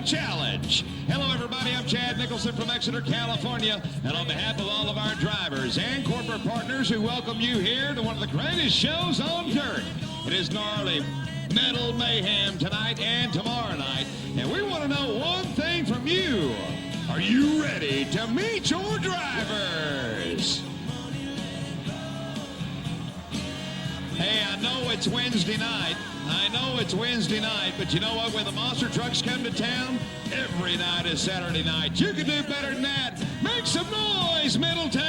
Challenge. Hello, everybody. I'm Chad Nicholson from Exeter, California. And on behalf of all of our drivers and corporate partners who welcome you here to one of the greatest shows on dirt. It is gnarly metal mayhem tonight and tomorrow night. And we want to know one thing from you. Are you ready to meet your drivers? Hey, I know it's Wednesday night. But you know what? When the monster trucks come to town, every night is Saturday night. You can do better than that. Make some noise, Middletown!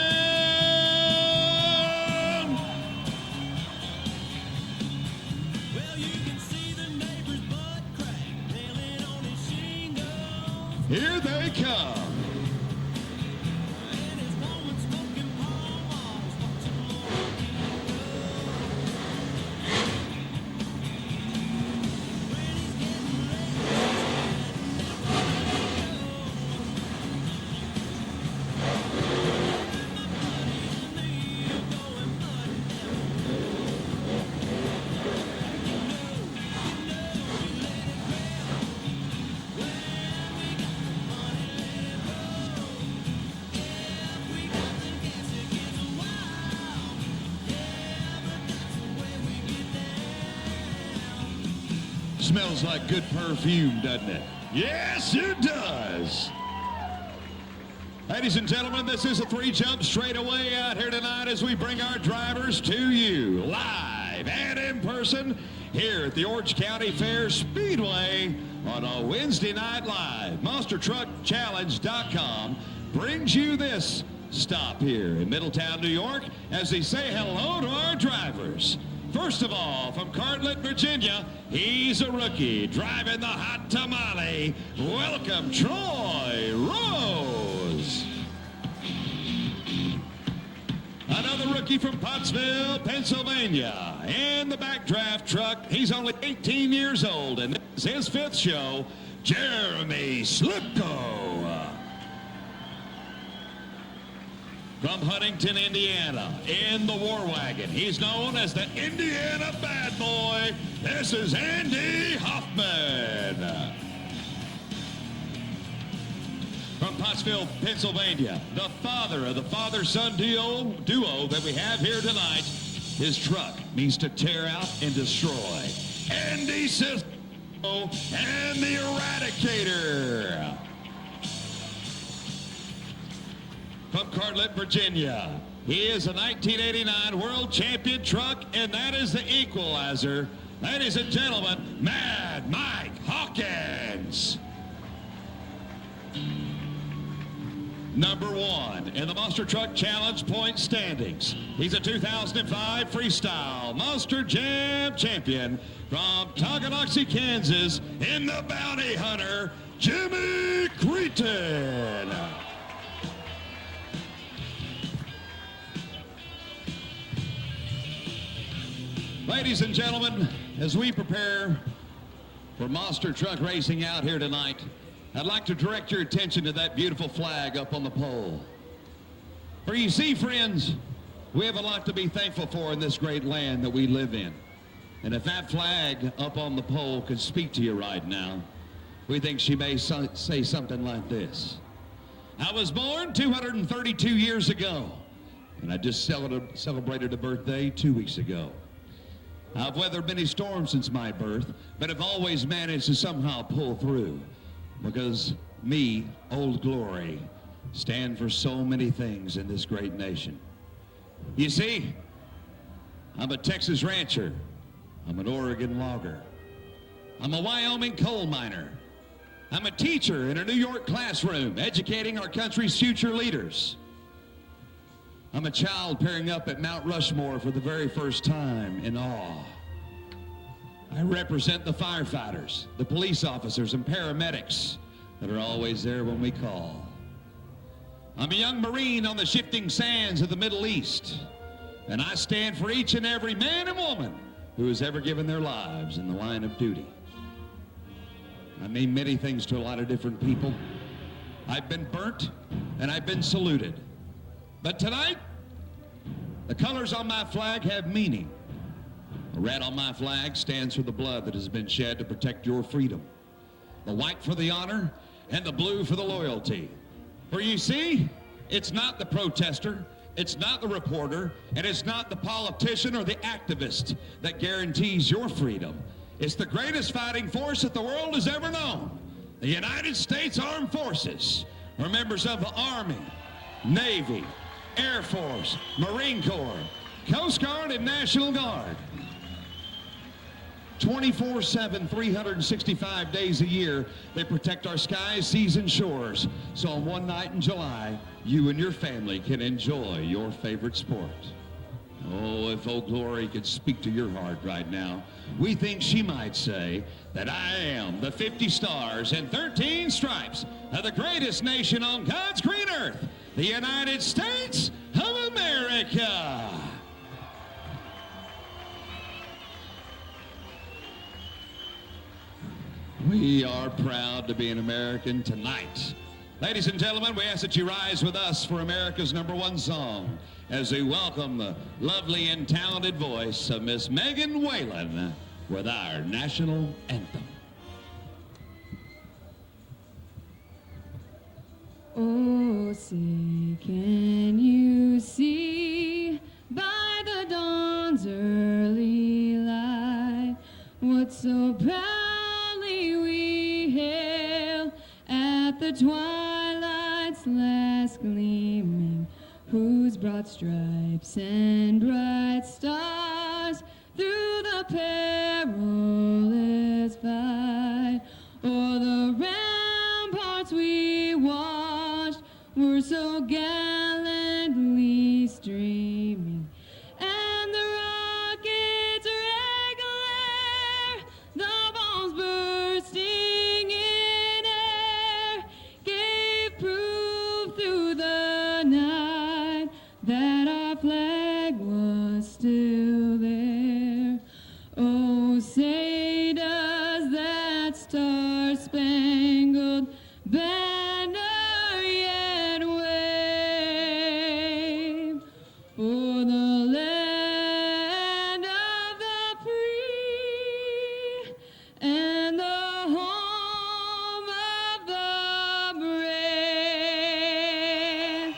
Well, you can see the neighbor's butt crack, nailing on his shingle. Here they come. Smells like good perfume, doesn't it? Yes, it does. Ladies and gentlemen, this is a three-jump straightaway out here tonight as we bring our drivers to you live and in person here at the Orange County Fair Speedway on a Wednesday night live. MonsterTruckChallenge.com brings you this stop here in Middletown, New York, as they say hello to our drivers. First of all, from Cartlet, Virginia, he's a rookie driving the hot tamale. Welcome, Troy Rose. Another rookie from Pottsville, Pennsylvania. In the backdraft truck, he's only 18 years old, and this is his fifth show, Jeremy Slipko. From Huntington, Indiana, in the War Wagon, he's known as the Indiana Bad Boy. This is Andy Hoffman. From Pottsville, Pennsylvania, the father of the father-son duo that we have here tonight. His truck means to tear out and destroy. Andy Cisco and the Eradicator. From Cartlet, Virginia, he is a 1989 world champion truck, and that is the Equalizer. Ladies and gentlemen, Mad Mike Hawkins. Number one in the Monster Truck Challenge point standings. He's a 2005 Freestyle Monster Jam champion from Tonganoxie, Kansas, in the Bounty Hunter, Jimmy Cretin. Ladies and gentlemen, as we prepare for monster truck racing out here tonight, I'd like to direct your attention to that beautiful flag up on the pole. For you see, friends, we have a lot to be thankful for in this great land that we live in. And if that flag up on the pole could speak to you right now, we think she may say something like this. I was born 232 years ago, and I just celebrated a birthday 2 weeks ago. I've weathered many storms since my birth, but have always managed to somehow pull through, because me, Old Glory, stand for so many things in this great nation. You see, I'm a Texas rancher. I'm an Oregon logger. I'm a Wyoming coal miner. I'm a teacher in a New York classroom, educating our country's future leaders. I'm a child peering up at Mount Rushmore for the very first time in awe. I represent the firefighters, the police officers, and paramedics that are always there when we call. I'm a young Marine on the shifting sands of the Middle East, and I stand for each and every man and woman who has ever given their lives in the line of duty. I mean many things to a lot of different people. I've been burnt, and I've been saluted. But tonight, the colors on my flag have meaning. The red on my flag stands for the blood that has been shed to protect your freedom. the white for the honor, and the blue for the loyalty. For you see, it's not the protester, it's not the reporter, and it's not the politician or the activist that guarantees your freedom. It's the greatest fighting force that the world has ever known. The United States Armed Forces are members of the Army, Navy, Air Force, Marine Corps, Coast Guard, and National Guard. 24/7, 365 days a year, they protect our skies, seas, and shores. So on one night in July, you and your family can enjoy your favorite sport. Oh, if Old Glory could speak to your heart right now, we think she might say that I am the 50 stars and 13 stripes of the greatest nation on God's green earth, the United States of America. We are proud to be an American tonight. Ladies and gentlemen, we ask that you rise with us for America's #1 song as we welcome the lovely and talented voice of Miss Megan Whalen with our national anthem. Oh, say, can you see by the dawn's early light what so proudly we hail at the twilight's last gleaming, whose broad stripes and bright stars through the perilous fight o'er the ramparts we watched were so gallantly streaming, and the rockets' red glare, the bombs bursting in air, gave proof through the night that our flag was still there. Oh, say does that star-spangled banner yet wave for the land of the free and the home of the brave?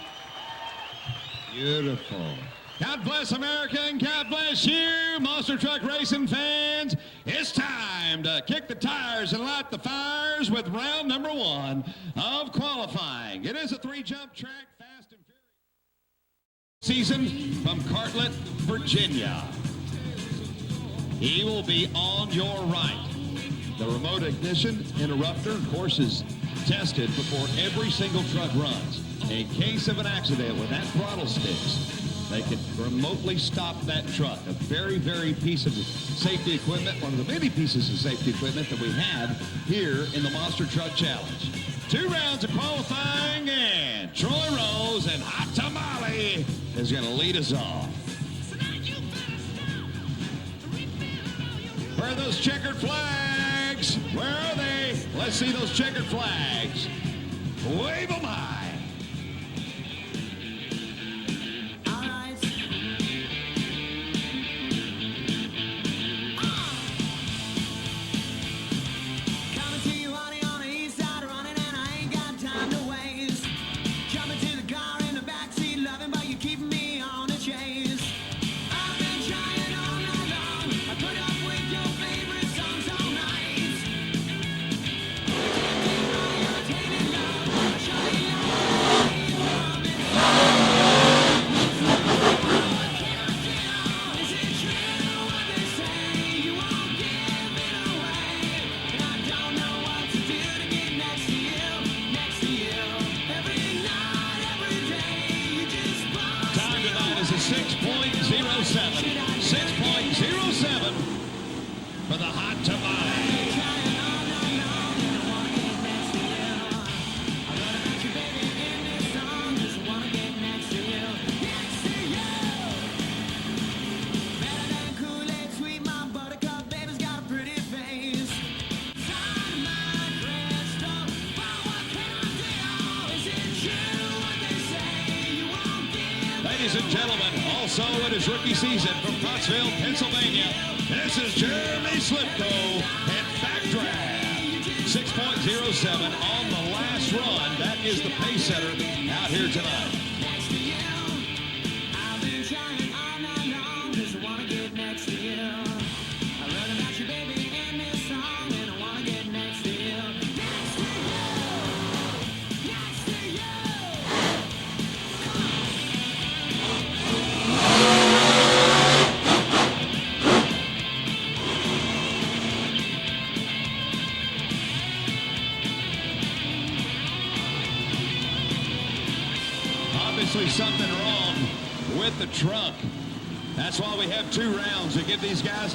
Beautiful. God bless America and God bless you, monster truck racing fans. It's time to kick the tires and light the fires with round #1 of qualifying. It is a 3-jump track, fast and furious season from Cartlet, Virginia. He will be on your right. The remote ignition interrupter, of course, is tested before every single truck runs. In case of an accident with that throttle sticks, they can remotely stop that truck. A very, very piece of safety equipment, one of the many pieces of safety equipment that we have here in the Monster Truck Challenge. 2 rounds of qualifying, and Troy Rose and Hot Tamale is going to lead us off. Where are those checkered flags? Where are they? Let's see those checkered flags. Wave them high. For the Hot Tamale. Ladies and gentlemen, also in his rookie season from Pottsville, Pennsylvania, this is Jeremy Slipko at Backdraft. 6.07 on the last run. That is the pace setter out here tonight. Obviously something wrong with the truck. That's why we have 2 rounds to give these guys.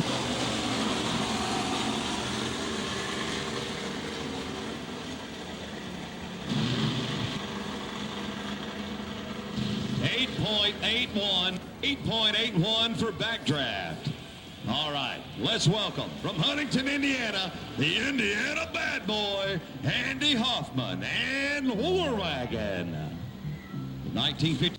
.81 for backdraft. All right, let's welcome from Huntington, Indiana, the Indiana bad boy, Andy Hoffman and Wagon. 1950.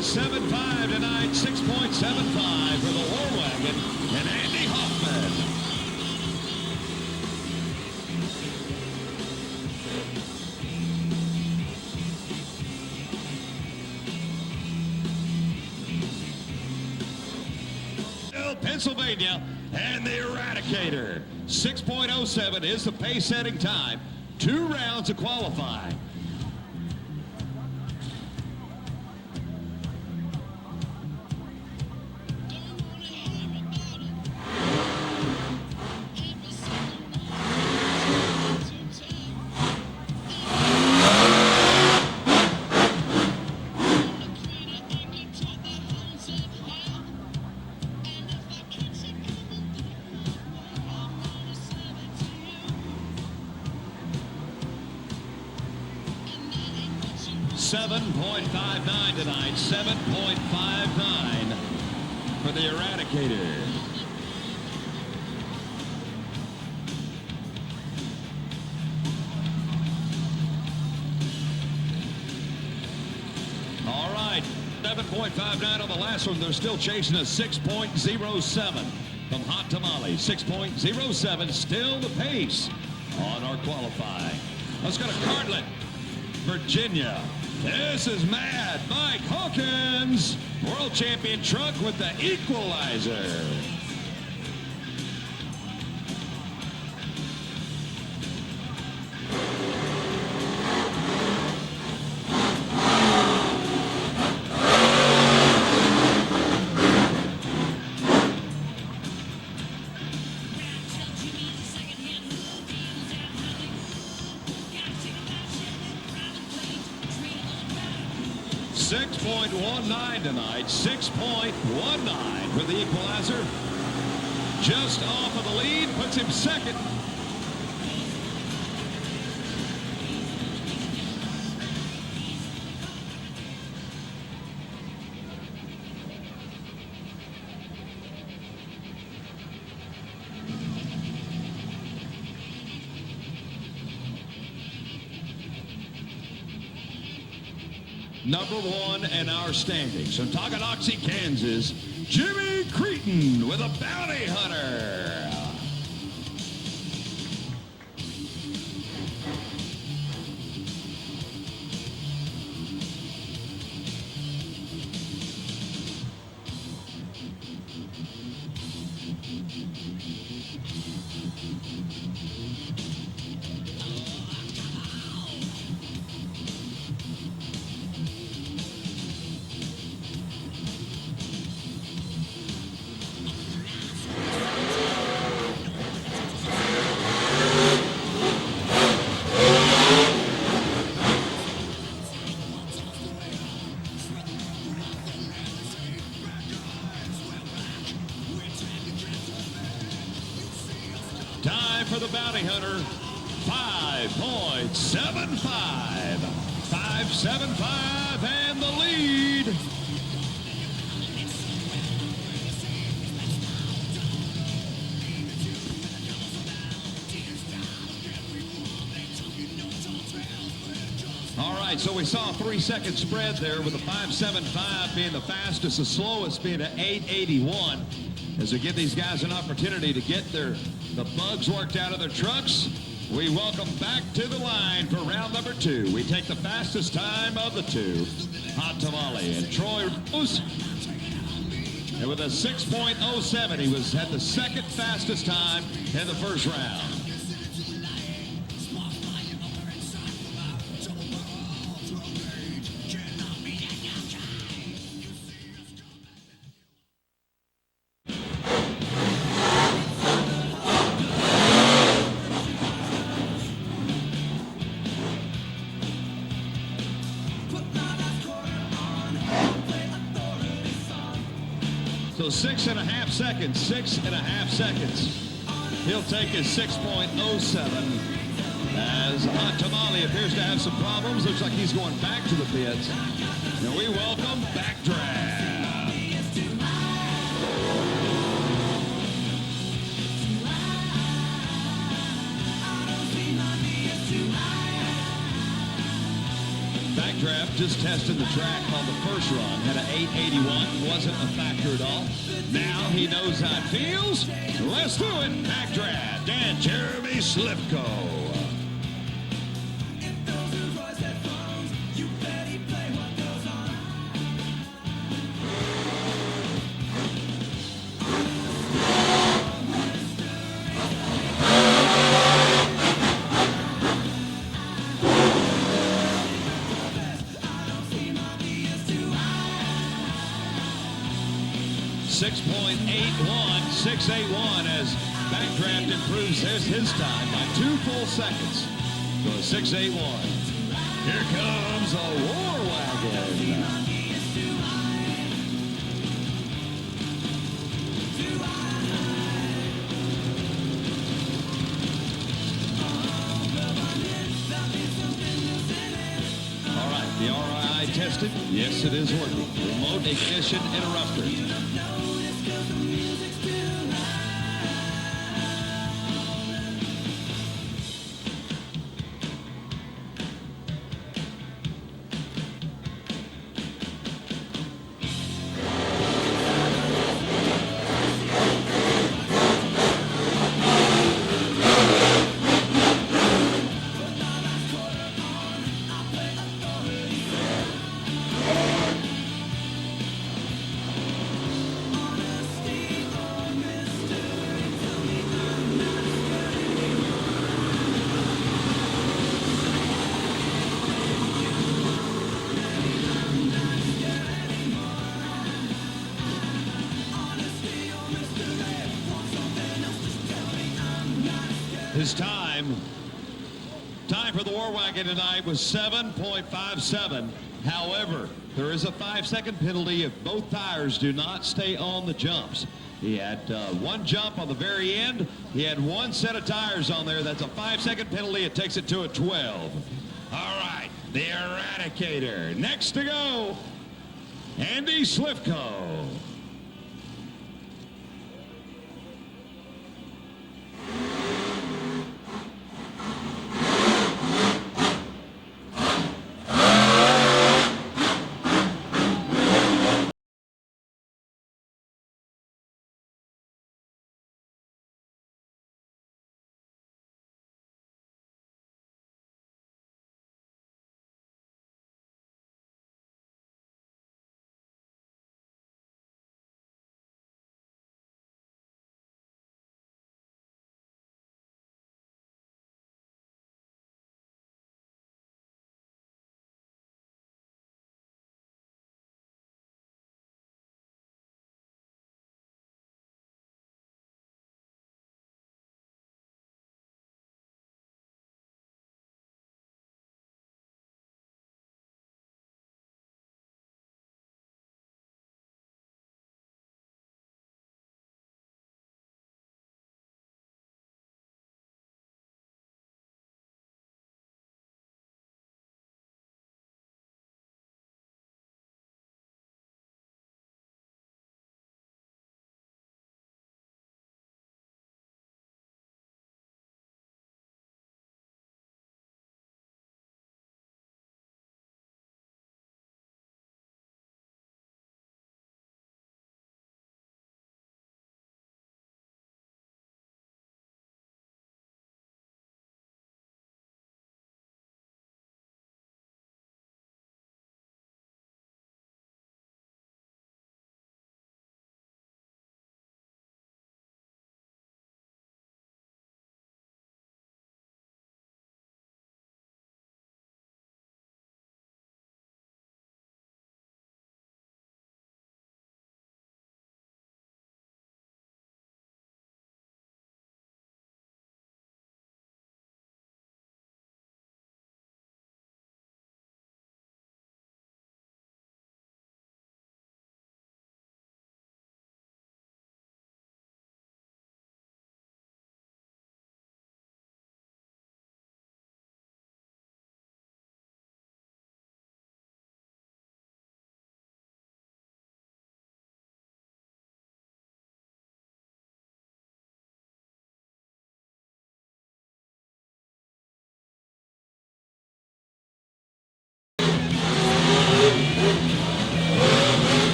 .75 tonight, 6.75 for the War Wagon and Andy Hoffman. Pennsylvania and the Eradicator. 6.07 is the pace setting time. 2 rounds to qualify. .59 tonight, 7.59 for the Eradicator. All right, 7.59 on the last one. They're still chasing a 6.07 from Hot Tamale. 6.07, still the pace on our qualifying. Let's go to Cartlet, Virginia. This is Mad Mike Hawkins, world champion truck with the equalizer. .19 tonight, 6.19 for the equalizer. Just off of the lead, puts him second. Number 1 in our standings from Tonganoxie, Kansas, Jimmy Cretin with a bounty hunter. 5.75. 5.75 and the lead. All right, so we saw a 3-second spread there with the 5.75 being the fastest, the slowest being an 8.81. As we give these guys an opportunity to get the bugs worked out of their trucks, we welcome back to the line for round number 2. We take the fastest time of the two, Hot Tamale and Troy Rose. And with a 6.07, he had the second fastest time in the first round. So 6.5 seconds, 6.5 seconds. He'll take his 6.07 as Hot Tamale appears to have some problems. Looks like he's going back to the pits. And we welcome Backdraft. Backdraft just tested the track on the first run, had an 8.81, wasn't a factor at all. Now he knows how it feels. Let's do it. Backdraft and Jeremy Slivko. .681 as Backdraft improves his time by 2 full seconds. So 6.81. Here comes a War Wagon. All right, the RII tested. Yes, it is working. Remote ignition interrupter. His time for the War Wagon tonight was 7.57. However, there is a 5-second penalty if both tires do not stay on the jumps. He had one jump on the very end. He had one set of tires on there. That's a 5-second penalty. It takes it to a 12. All right, the Eradicator. Next to go, Andy Slivko.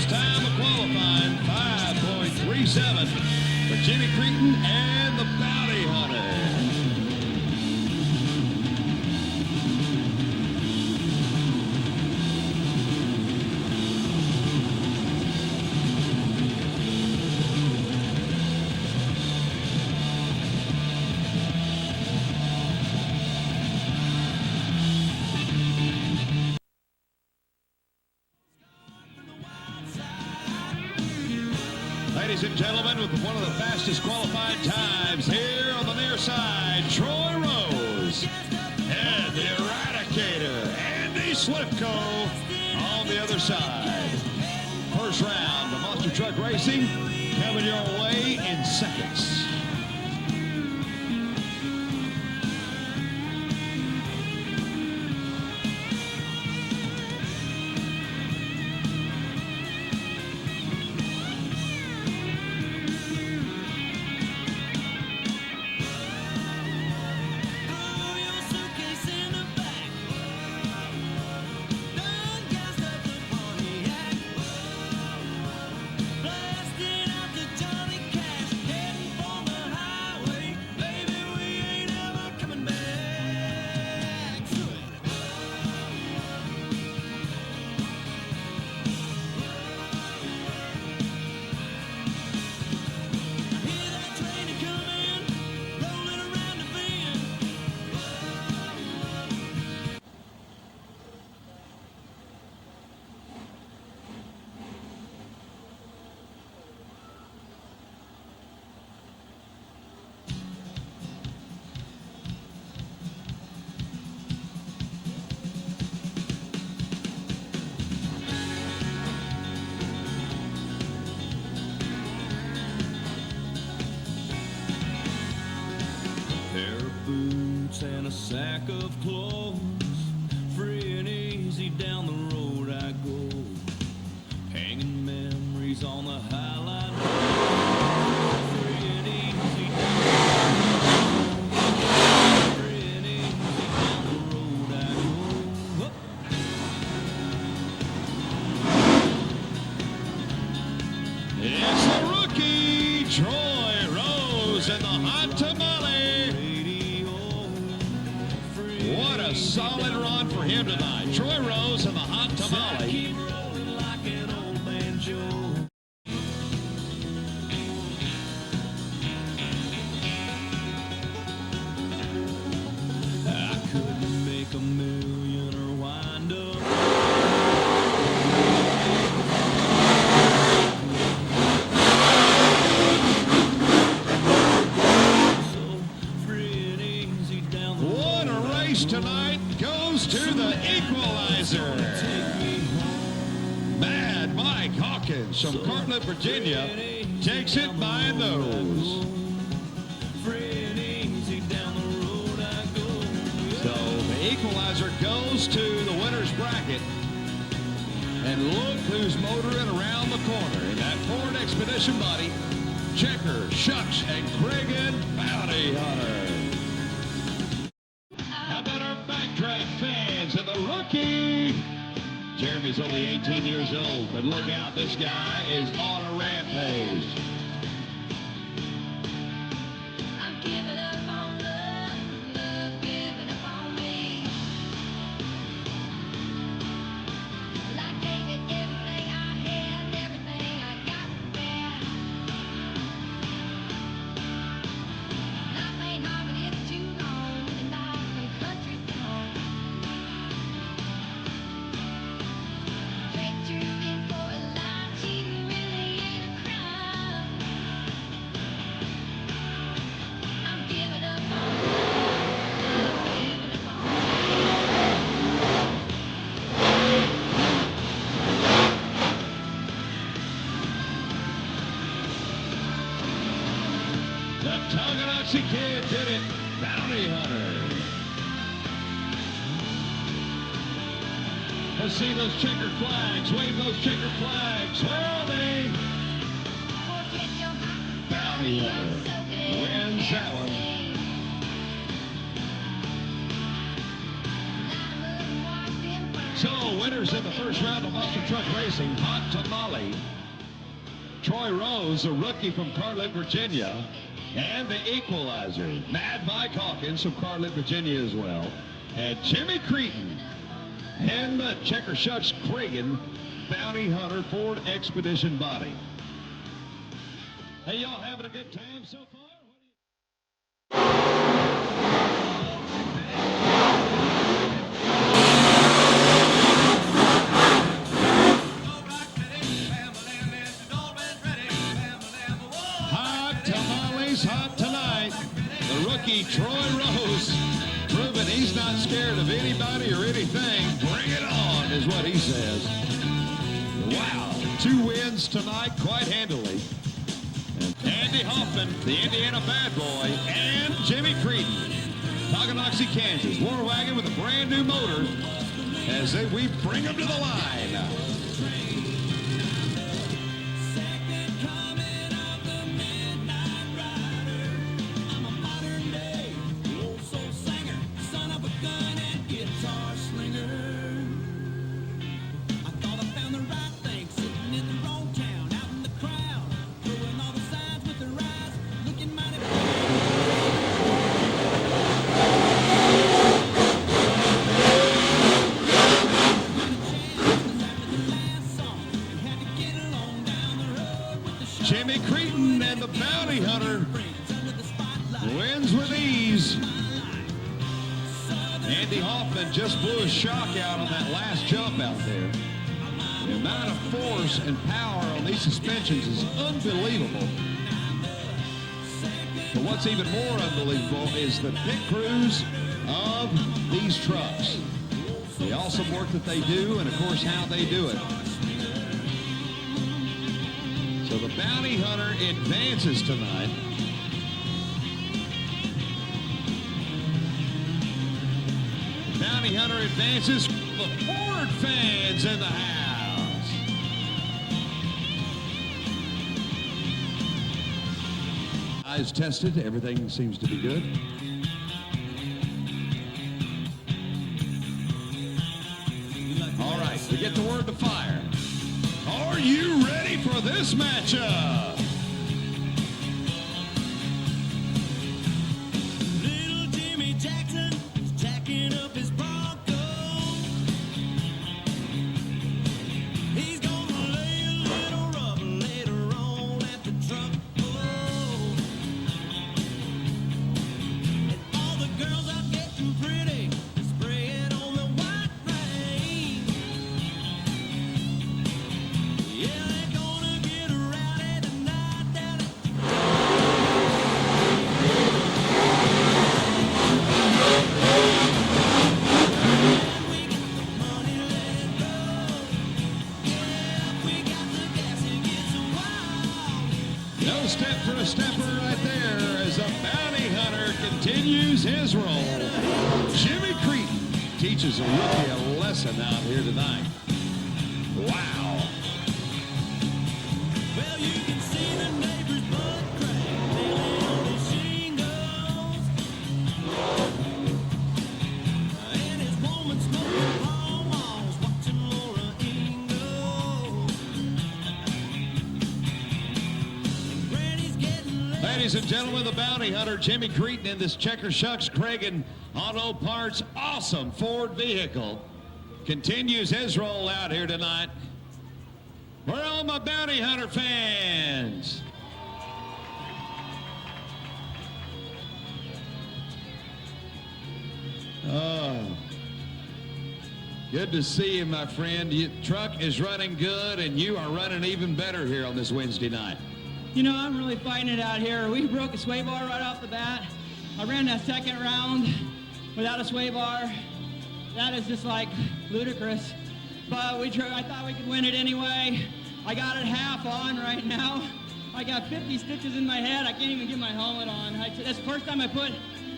Fastest time of qualifying, 5.37 for Jimmy Cretin and the Bounty Hunter. Ladies and gentlemen, with one of the fastest qualifying times here on the near side, Troy Rose and the Eradicator, Andy Slipko on the other side. First round of Monster Truck Racing coming your way in seconds. And a sack of clothes, free and easy down the road I go, hanging memories on the highlight road. Free and easy down the road I go. It's the rookie Troy Rose and the hot tamale. What a solid run for him tonight. Troy Rose and the hot tamale. I couldn't make a million or wind up. What a race tonight goes to the equalizer. Mad Mike Hawkins from Cartlet, Virginia takes it by a nose. So the equalizer goes to the winner's bracket. And look who's motoring around the corner in that Ford Expedition body. Checker, Shucks, and Cregan Bounty Hunter. How about our backdraft fans and the rookie? Jeremy's only 18 years old, but look out, this guy is on a rampage. I'm giving up on love, love giving up on me. Like taking everything I had, everything I got back. Life ain't hard, but it's too long, and life ain't country song. Treat you in for a lie, cheating really ain't a crime. I'm giving up on love, giving up on The Tonganoxie Kid did it, Bounty Hunter. Let's see those checker flags, wave those checker flags. Where are they? forget your heart. Bounty Hunter wins that one. So So winners in the first round of Monster Truck Racing, Hot Tamale, Troy Rose, a rookie from Carlet, Virginia, and the equalizer, Mad Mike Hawkins from Carlet, Virginia as well, and Jimmy Cretin, and the Checker Shucks Cragen Bounty Hunter Ford Expedition body. Hey, y'all having a good time so far? Hot tonight. The rookie Troy Rose proving he's not scared of anybody or anything. Bring it on is what he says. Wow, 2 wins tonight quite handily. And Andy Hoffman, the Indiana bad boy, and Jimmy Cretin, Tonganoxie, Kansas, war wagon with a brand new motor as we bring them to the line. Jimmy Cretin and the Bounty Hunter wins with ease. Andy Hoffman just blew a shock out on that last jump out there. The amount of force and power on these suspensions is unbelievable. But what's even more unbelievable is the pit crews of these trucks. The awesome work that they do, and of course how they do it. So the Bounty Hunter advances tonight. Bounty Hunter advances. The Ford fans in the house. Eyes tested. Everything seems to be good. All right, we get the word to fire. Are you ready for this matchup? Little Jimmy Jackson is jacking up his Bronco. He's gonna lay a little rubber later on at the truck. And all the girls are getting pretty, spraying on the white rain. Yeah, they're gonna get rowdy tonight down at we got the money, let it go. Yeah, we got the gas, it gets wild. No step for a stepper right there as the Bounty Hunter continues his role. Jimmy Cretin teaches a rookie a lesson out here tonight. Wow. Well, you can see the neighbor's butt crack, nailing on his shingles. And his woman smoking Pall Malls, watching Laura Ingalls. And Granny's getting late. Ladies and gentlemen, the Bounty Hunter, Jimmy Cretin, in this Checker Shucks Cragen Auto Parts awesome Ford vehicle, continues his role out here tonight. Where are all my Bounty Hunter fans? Oh, good to see you, my friend. Your truck is running good, and you are running even better here on this Wednesday night. You know, I'm really fighting it out here. We broke a sway bar right off the bat. I ran that second round without a sway bar. That is just like ludicrous. But I thought we could win it anyway. I got it half on right now. I got 50 stitches in my head. I can't even get my helmet on. That's the first time I put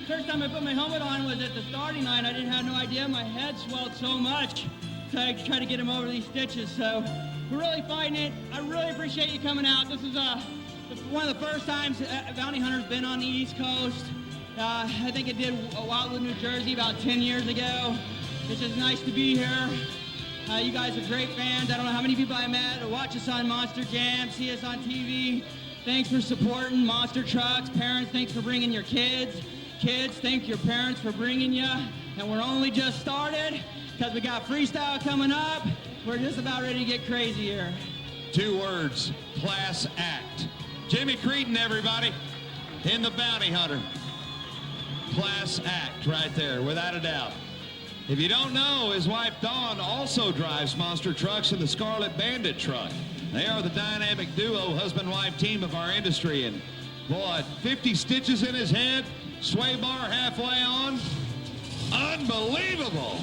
my helmet on was at the starting line. I didn't have no idea. My head swelled so much to try to get him over these stitches. So we're really fighting it. I really appreciate you coming out. This is one of the first times Bounty Hunter's been on the East Coast. I think it did Wildwood, New Jersey about 10 years ago. It's just nice to be here. You guys are great fans. I don't know how many people I met that watch us on Monster Jam, see us on TV. Thanks for supporting Monster Trucks. Parents, thanks for bringing your kids. Kids, thank your parents for bringing you. And we're only just started because we got Freestyle coming up. We're just about ready to get crazy here. 2 words, class act. Jimmy Creedon, everybody, in the Bounty Hunter. Class act right there, without a doubt. If you don't know, his wife Dawn also drives monster trucks in the Scarlet Bandit truck. They are the dynamic duo, husband-wife team of our industry. And boy, 50 stitches in his head, sway bar halfway on. Unbelievable.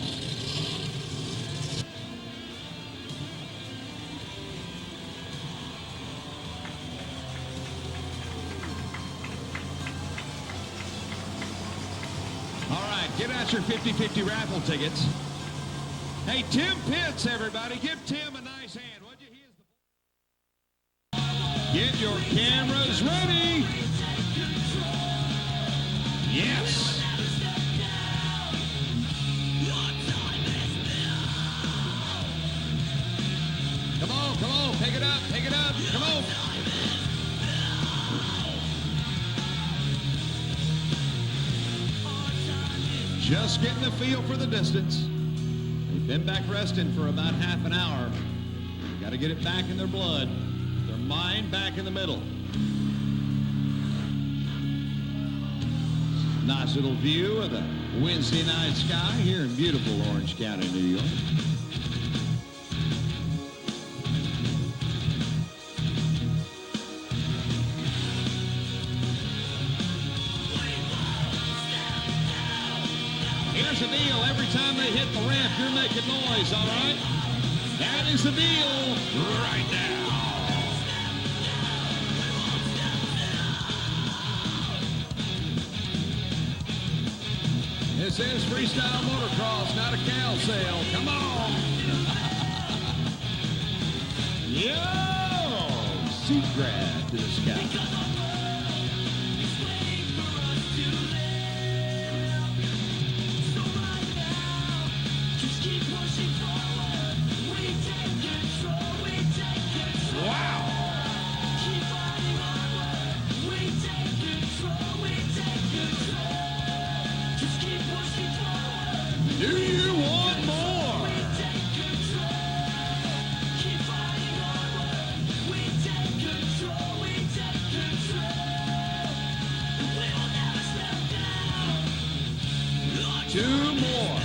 All right, get out your 50-50 raffle tickets. Hey, Tim Pitts, everybody. Give Tim a nice hand. What'd you hear? Get your cameras ready. Yes. Come on, pick it up, come on. Just getting the feel for the distance. They've been back resting for about half an hour. Got to get it back in their blood, their mind back in the middle. Nice little view of the Wednesday night sky here in beautiful Orange County, New York. Here's the deal. Every time they hit the ramp, you're making noise, all right? That is the deal right now. This is Freestyle Motocross, not a cow sale. Come on. Yo! Seat grab to the sky. Do you want more? Two more.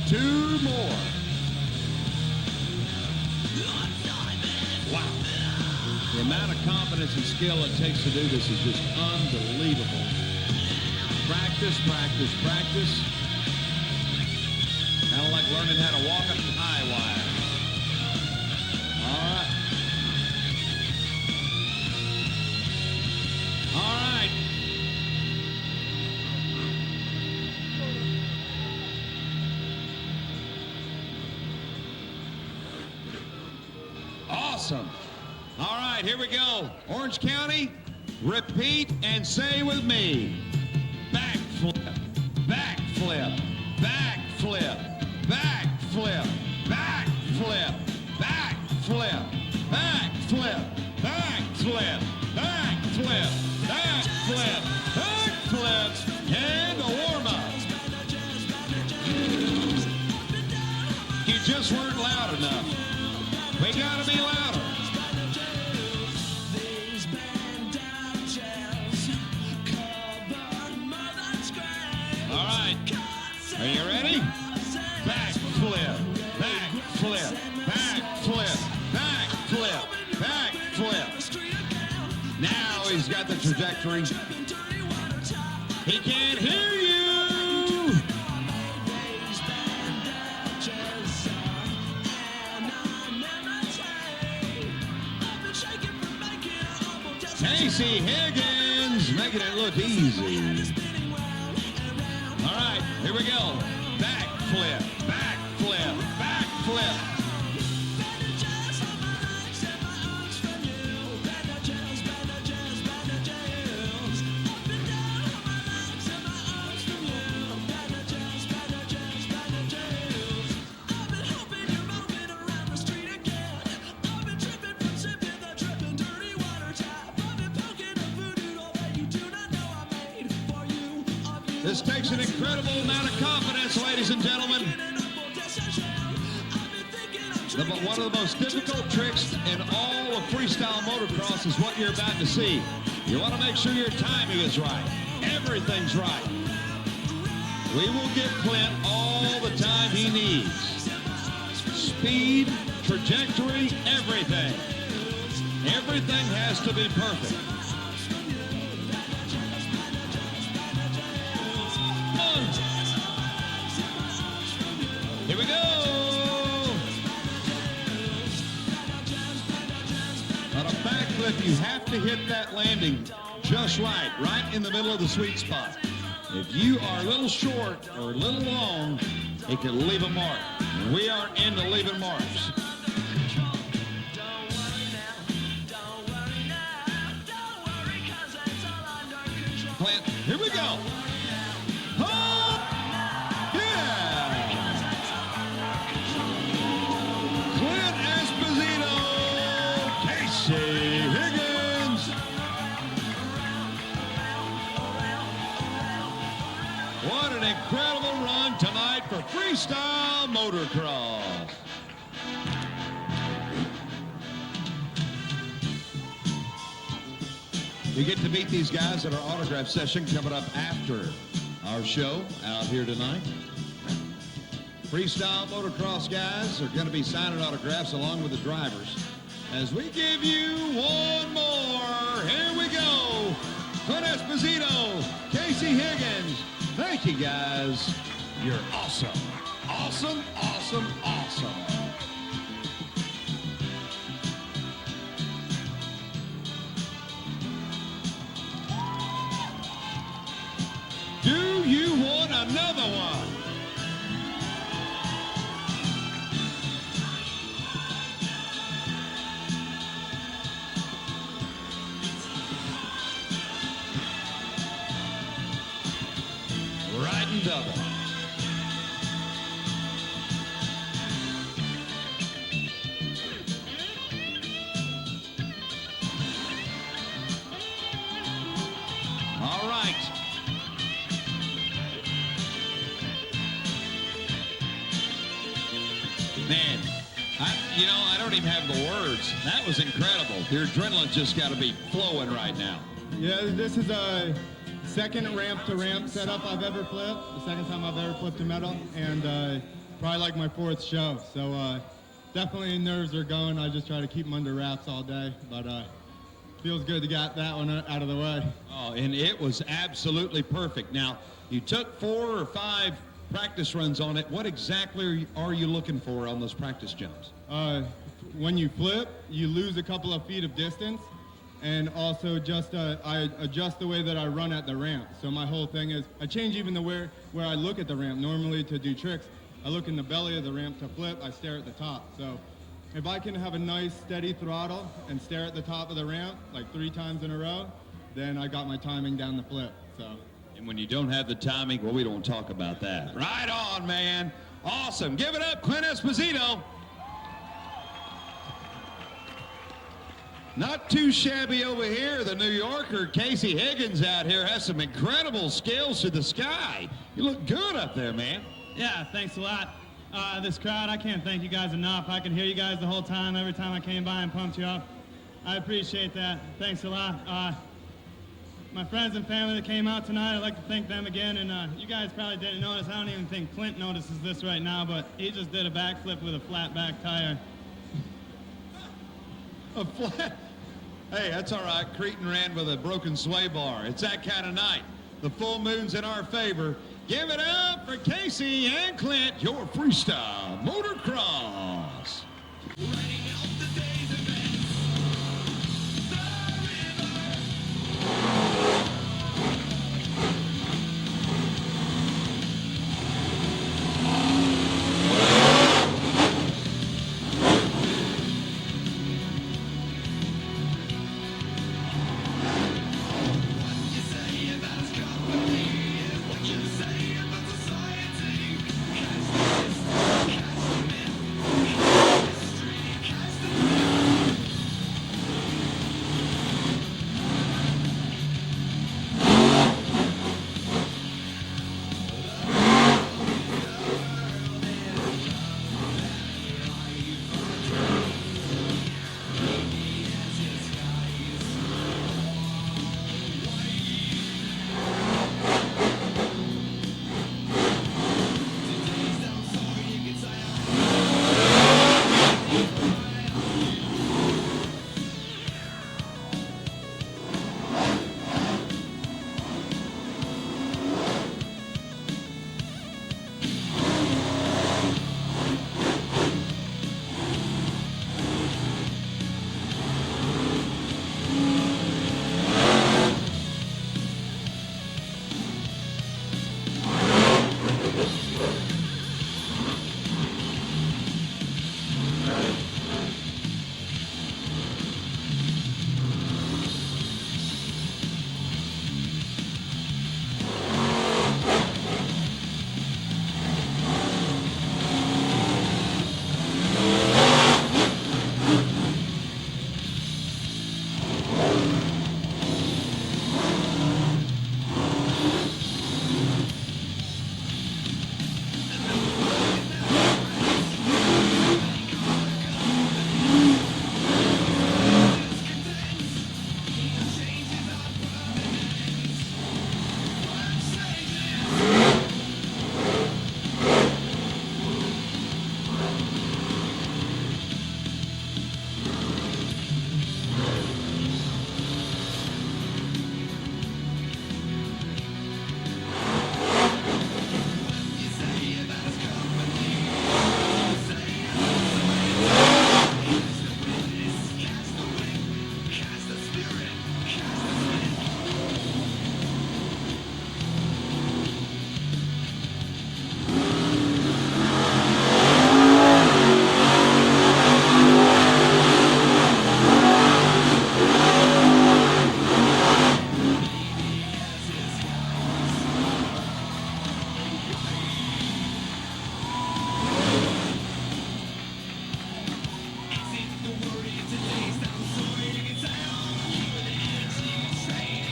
Two more. Wow. The amount of confidence and skill it takes to do this is just unbelievable. Practice, practice, practice. Kind of like learning how to walk a tie wire. All right. All right. Awesome. All right, here we go. Orange County, repeat and say with me. Backflip, backflip, backflip. Backflip, backflip, backflip, backflip, backflip, backflip, backflip, backflip, and a warm-up. You just weren't loud enough. We gotta be louder. All right, are you ready? Backflip, backflip, backflip, backflip, backflip. Now he's got the trajectory. He can't hear you. Casey Higgins making it look easy. All right, here we go. Backflip, backflip, backflip. This takes an incredible amount of confidence, ladies and gentlemen. One of the most difficult tricks in all of freestyle motocross is what you're about to see. You want to make sure your timing is right. Everything's right. We will give Clint all the time he needs. Speed, trajectory, everything. Everything has to be perfect. Here we go. On a backflip, you have to hit that landing just right in the middle of the sweet spot. If you are a little short or a little long, it can leave a mark. We aren't into leaving marks. Clint, here we go. Oh, yeah. Clint Esposito, Casey Higgins. What an incredible run tonight for freestyle motocross. You get to meet these guys at our autograph session coming up after our show out here tonight. Freestyle motocross guys are going to be signing autographs along with the drivers. As we give you one more, here we go. Clint Esposito, Casey Higgins. Thank you guys. You're awesome. Awesome, awesome, awesome. Do you want another one? Riding double. All right. Man, I don't even have the words. That was incredible. Your adrenaline's just got to be flowing right now. Yeah, this is a second ramp-to-ramp setup I've ever flipped. The second time I've ever flipped a medal, and probably like my fourth show. So definitely nerves are going. I just try to keep them under wraps all day, but feels good to get that one out of the way. Oh, and it was absolutely perfect. Now, you took 4 or 5 practice runs on it. What exactly are you looking for on those practice jumps? When you flip, you lose a couple of feet of distance, and also just I adjust the way that I run at the ramp. So my whole thing is I change even the where I look at the ramp. Normally to do tricks, I look in the belly of the ramp. To flip, I stare at the top. So if I can have a nice steady throttle and stare at the top of the ramp like 3 times in a row, then I got my timing down the flip. So. And when you don't have the timing, well, we don't talk about that. Right on, man. Awesome. Give it up, Clint Esposito. Not too shabby over here. The New Yorker, Casey Higgins, out here has some incredible skills to the sky. You look good up there, man. Yeah, thanks a lot. This crowd, I can't thank you guys enough. I can hear you guys the whole time, every time I came by and pumped you up. I appreciate that. Thanks a lot. My friends and family that came out tonight, I'd like to thank them again. And you guys probably didn't notice. I don't even think Clint notices this right now, but he just did a backflip with a flat back tire. A flat. Hey, that's all right. Cretin ran with a broken sway bar. It's that kind of night. The full moon's in our favor. Give it up for Casey and Clint, your freestyle motocross.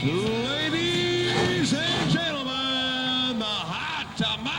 Ladies and gentlemen, the hot tamale.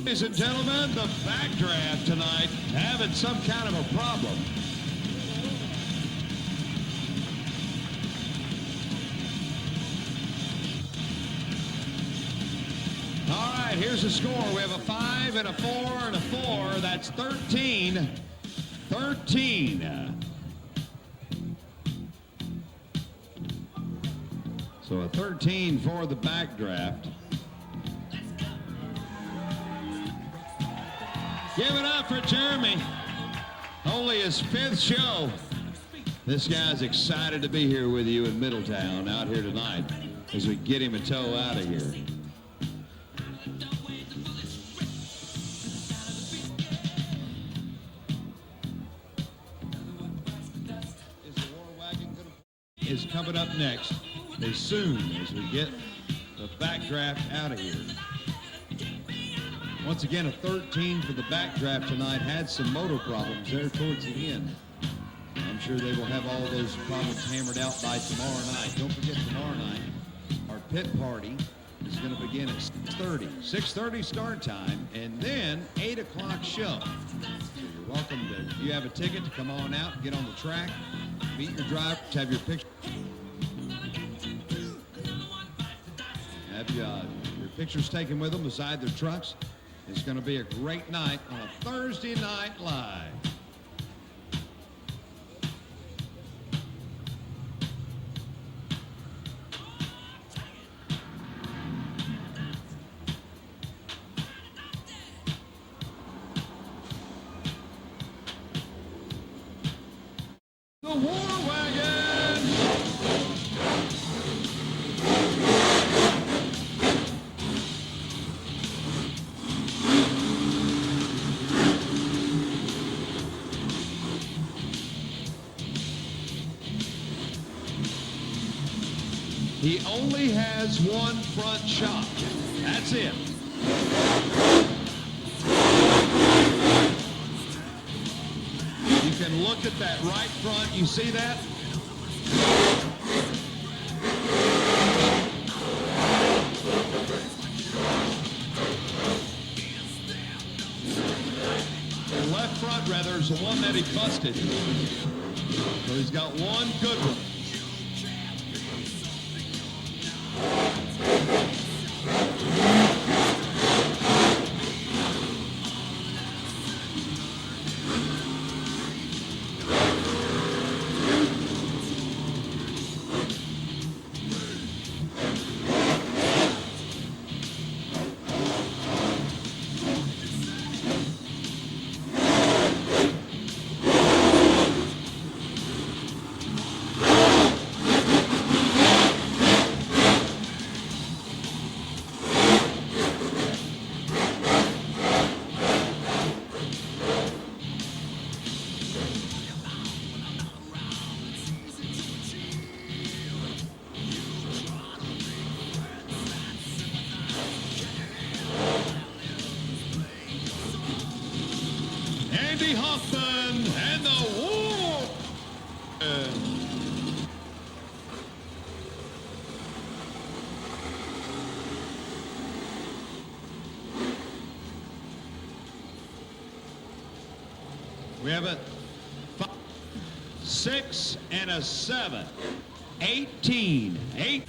Ladies and gentlemen, the backdraft tonight having some kind of a problem. All right, here's the score. We have a 5 and a 4 and a 4. That's 13. 13. So a 13 for the backdraft. Give it up for Jeremy. Only his 5th show. This guy's excited to be here with you in Middletown out here tonight as we get him a tow out of here. Is coming up next as soon as we get the backdraft out of here. Once again, a 13 for the backdraft tonight. Had some motor problems there towards the end. I'm sure they will have all those problems hammered out by tomorrow night. Don't forget, tomorrow night, our pit party is going to begin at 6:30. 6:30 start time, and then 8 o'clock show. So you're welcome to, if you have a ticket, to come on out and get on the track, meet your driver, have your picture. Have your pictures taken with them beside their trucks. It's going to be a great night on a Thursday Night Live. The War Wagon! He only has one front shock. That's it. You can look at that right front. You see that? The left front, rather, is the one that he busted. So he's got one good one. Andy Hoffman and the War. We have a 5, 6, and a 7. 18. 8.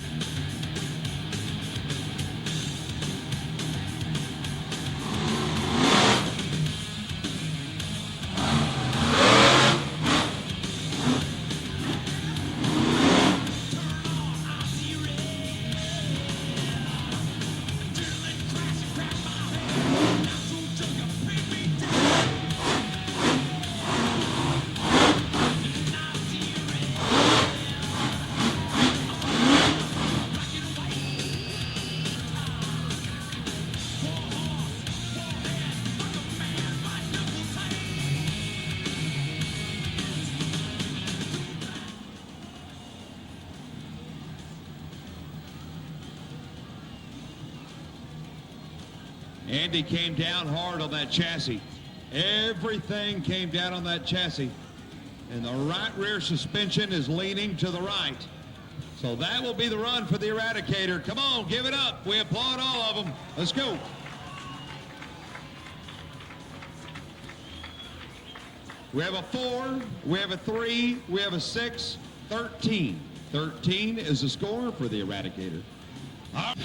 Andy came down hard on that chassis. Everything came down on that chassis. And the right rear suspension is leaning to the right. So that will be the run for the Eradicator. Come on, give it up. We applaud all of them. Let's go. We have a 4, we have a 3, we have a 6, 13. 13 is the score for the Eradicator. All right.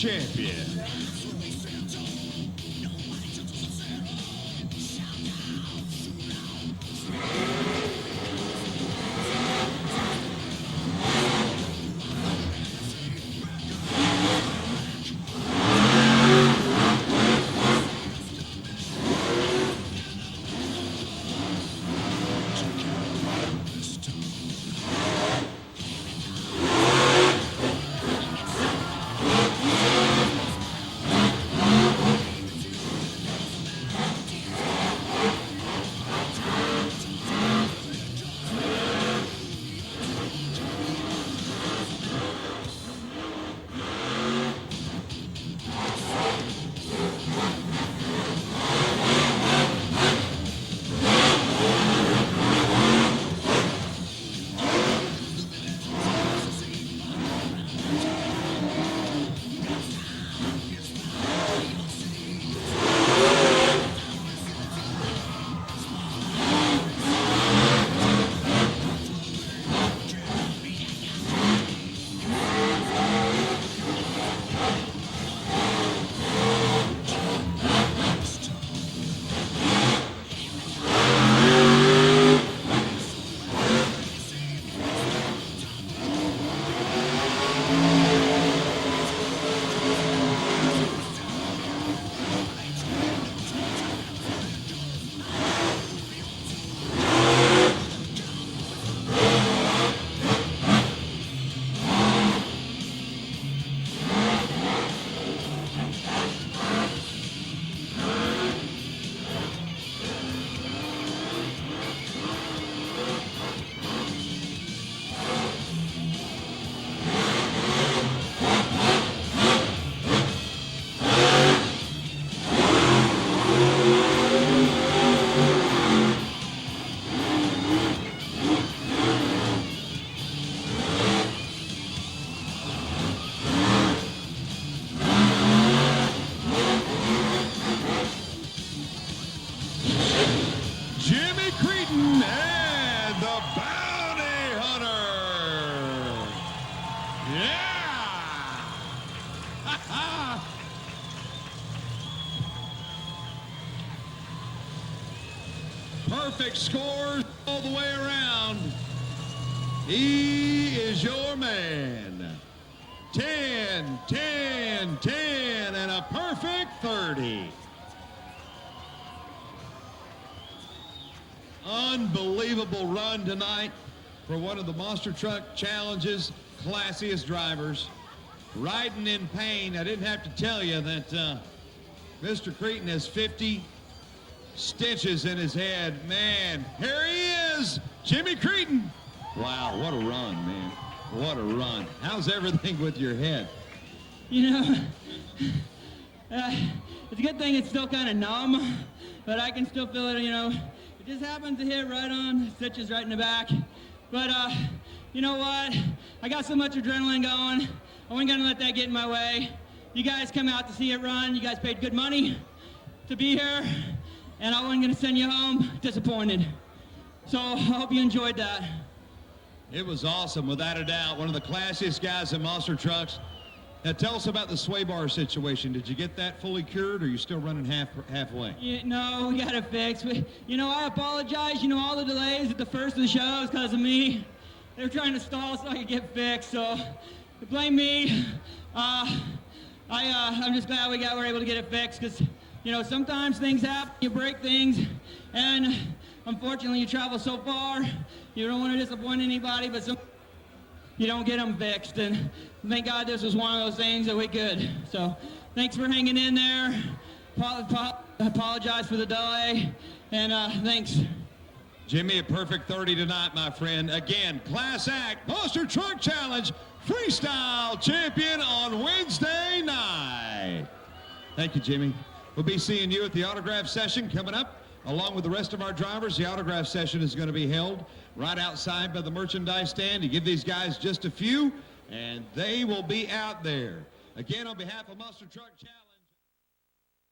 champion. Perfect scores all the way around. He is your man. 10, 10, 10, and a perfect 30. Unbelievable run tonight for one of the Monster Truck Challenge's classiest drivers. Riding in pain. I didn't have to tell you that Mr. Cretin has 50 stitches in his head. Man, here he is, Jimmy Cretin. Wow, what a run, man. What a run. How's everything with your head? You know, it's a good thing it's still kind of numb, but I can still feel it, you know. It just happens to hit right on, stitches right in the back. But you know what? I got so much adrenaline going. I wasn't gonna let that get in my way. You guys come out to see it run. You guys paid good money to be here, and I wasn't gonna send you home disappointed. So I hope you enjoyed that. It was awesome, without a doubt. One of the classiest guys in monster trucks. Now tell us about the sway bar situation. Did you get that fully cured, or are you still running halfway? No, we got it fixed. You know, I apologize. You know, all the delays at the first of the show is because of me. They were trying to stall so I could get fixed, so blame me. I'm just glad we were able to get it fixed, because, you know, sometimes things happen, you break things, and unfortunately you travel so far, you don't want to disappoint anybody, but you don't get them fixed, and thank God this was one of those things that we could. So thanks for hanging in there. Apologize for the delay, and thanks. Jimmy, a perfect 30 tonight, my friend. Again, Class Act Monster Truck Challenge Freestyle Champion on Wednesday night. Thank you, Jimmy. We'll be seeing you at the autograph session coming up. Along with the rest of our drivers, the autograph session is going to be held right outside by the merchandise stand. You give these guys just a few, and they will be out there. Again, on behalf of Monster Truck Challenge.